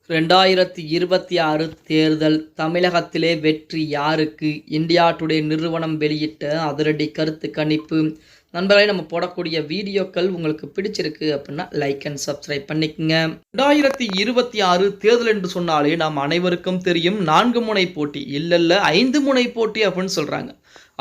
2026 தேர்தல் தமிழகத்திலே வெற்றி யாருக்கு? இந்தியா டுடே நிறுவனம் வெளியிட்ட அதிரடி கருத்து கணிப்பு. நண்பர்களே, நம்ம போடக்கூடிய வீடியோக்கள் உங்களுக்கு பிடிச்சிருக்கு அப்படின்னா லைக் அண்ட் சப்ஸ்கிரைப் பண்ணிக்கங்க. 2026 தேர்தல் என்று சொன்னாலே நாம் அனைவருக்கும் தெரியும் 4 முனை போட்டி, இல்ல 5 முனை போட்டி அப்படின்னு சொல்றாங்க.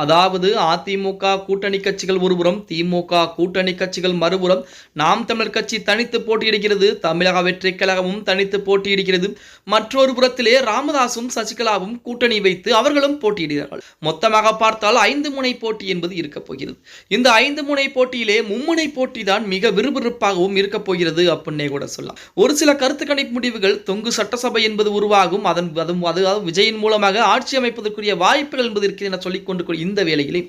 அதாவது அதிமுக கூட்டணி கட்சிகள் ஒருபுறம், திமுக கூட்டணி கட்சிகள் மறுபுறம், நாம் தமிழர் கட்சி தனித்து போட்டியிடுகிறது, தமிழக வெற்றி கழகமும் தனித்து போட்டியிடுகிறது. மற்றொரு புறத்திலே ராமதாசும் சசிகலாவும் கூட்டணி வைத்து அவர்களும் போட்டியிடுகிறார்கள். மொத்தமாக பார்த்தால் 5 முனை போட்டி என்பது இருக்கப் போகிறது. இந்த 5 முனை போட்டியிலே மும்முனை போட்டி தான் மிக விறுவிறுப்பாகவும் இருக்கப் போகிறது அப்படின்னே கூட சொல்லலாம். ஒரு சில கருத்து கணிப்பு முடிவுகள் தொங்கு சட்டசபை என்பது உருவாகும், அதாவது விஜயின் மூலமாக ஆட்சி அமைப்பதற்குரிய வாய்ப்புகள் என்பது இருக்கிறது என சொல்லிக் கொண்டு இந்த வேளையிலே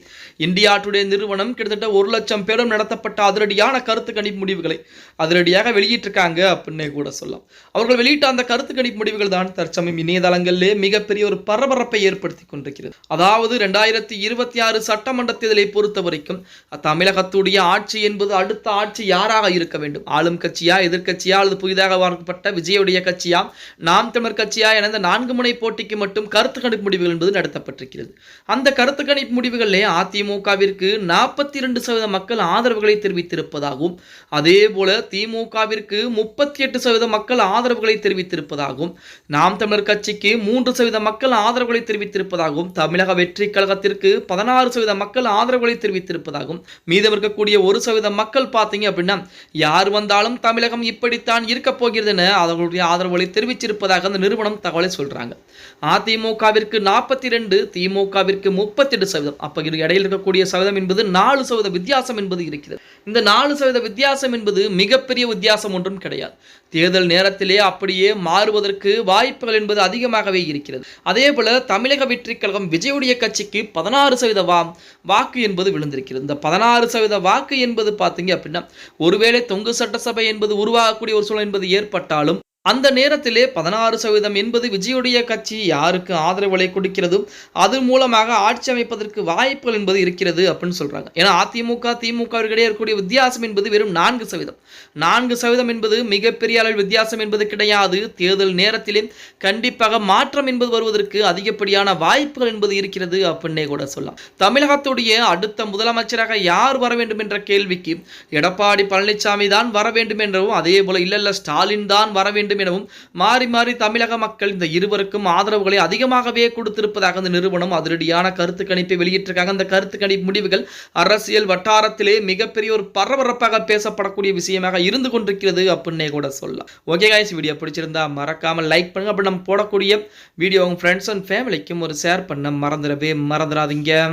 இந்தியா டுடே நிறுவனம் கிட்டத்தட்ட 1 லட்சம் பேரும் நடத்தப்பட்ட அதிரடியான கருத்து கணிப்பு முடிவுகளை அதிரடியாக வெளியிட்டிருக்காங்க அப்படின்னே கூட சொல்லலாம். அவர்கள் வெளியிட்ட அந்த கருத்து கணிப்பு முடிவுகள் தான் தற்சமயம் இணையதளங்களிலே மிகப்பெரிய ஒரு பரபரப்பை ஏற்படுத்தி கொண்டிருக்கிறது. அதாவது 2026 சட்டமன்ற தேர்தலை பொறுத்த வரைக்கும் தமிழகத்துடைய ஆட்சி என்பது அடுத்த ஆட்சி யாராக இருக்க வேண்டும்? ஆளும் கட்சியா, எதிர்கட்சியா, அல்லது புதிதாக வார்க்கப்பட்ட விஜயுடைய கட்சியா, நாம் தமிழர் கட்சியா என இந்த 4 முனை போட்டிக்கு மட்டும் கருத்து கணிப்பு முடிவுகள் என்பது நடத்தப்பட்டிருக்கிறது. அந்த கருத்து கணிப்பு முடிவுகளிலே அதிமுகவிற்கு 42% மக்கள் ஆதரவுகளை தெரிவித்திருப்பதாகவும், அதே போல திமுகவிற்கு 38% மக்கள் ஆதரவுகளை தெரிவித்திருப்பதாகவும், நாம் தமிழர் கட்சிக்கு 3% மக்கள் ஆதரவுகளை தெரிவித்திருப்பதாகவும், தமிழக வெற்றி கழகத்திற்கு 16% மக்கள் ஆதரவுகளை தெரிவித்திருப்பதாகவும், மீதம் இருக்கக்கூடிய 1% மக்கள் பார்த்தீங்க அப்படின்னா யார் வந்தாலும் தமிழகம் இப்படித்தான் இருக்க போகிறது என அவர்களுடைய ஆதரவுகளை தெரிவித்திருப்பதாக அந்த நிறுவனம் தகவலை சொல்றாங்க. அதிமுகவிற்கு 42, திமுகவிற்கு 38%. அப்ப இடையில் இருக்கக்கூடிய சதவீதம் என்பது 4% வித்தியாசம் என்பது இருக்கிறது. இந்த 4% வித்தியாசம் என்பது மிகப்பெரிய வித்தியாசம் ஒன்றும் கிடையாது. தேர்தல் நேரத்திலே அப்படியே மாறுவதற்கு வாய்ப்புகள் என்பது அதிகமாகவே இருக்கிறது. அதே போல தமிழக வெற்றி கழகம் விஜயுடைய கட்சிக்கு 16% வாக்கு என்பது விழுந்திருக்கிறது. இந்த 16% வாக்கு என்பது பார்த்தீங்க அப்படின்னா ஒருவேளை தொங்கு சட்டசபை என்பது உருவாகக்கூடிய ஒரு சூழல் என்பது ஏற்பட்டாலும் அந்த நேரத்திலே 16% என்பது விஜயுடைய கட்சி யாருக்கு ஆதரவுகளை கொடுக்கிறது, அது மூலமாக ஆட்சி அமைப்பதற்கு வாய்ப்புகள் என்பது இருக்கிறது அப்படின்னு சொல்றாங்க. ஏன்னா அதிமுக திமுக இடையே இருக்கக்கூடிய வித்தியாசம் என்பது வெறும் 4%. 4% என்பது மிகப்பெரிய அளவில் வித்தியாசம் என்பது கிடையாது. தேர்தல் நேரத்திலே கண்டிப்பாக மாற்றம் என்பது வருவதற்கு அதிகப்படியான வாய்ப்புகள் என்பது இருக்கிறது அப்படின்னே கூட சொல்லலாம். தமிழகத்துடைய அடுத்த முதலமைச்சராக யார் வர வேண்டும் என்ற கேள்விக்கு எடப்பாடி பழனிசாமி தான் வர வேண்டும் என்றவும், அதே போல இல்ல ஸ்டாலின் தான் வர வேண்டும் எனவும் மாறி மாறி தமிழக மக்கள் இந்த இருவருக்கும் ஆதரவுகளை அதிகமாகவே கொடுத்திருப்பதாக அந்த நிறுவனம் அதிரடியான கருத்து கணிப்பை வெளியிட்டிருக்காங்க. அந்த கருத்து கணிப்பு முடிவுகள் அரசியல் வட்டாரத்திலே மிகப்பெரிய ஒரு பரபரப்பாக பேசப்படக்கூடிய விஷயமாக இருந்து கொண்டிருக்கிறது அப்படின்னே கூட சொல்லலாம். ஓகே गाइस, வீடியோ பிடிச்சிருந்தா மறக்காம லைக் பண்ணுங்க. அப்படி நம்ம போடக்கூடிய வீடியோ உங்க ஃப்ரெண்ட்ஸ் அண்ட் ஃபேமிலிக்கும் ஒரு ஷேர் பண்ண மறந்துடாதீங்க.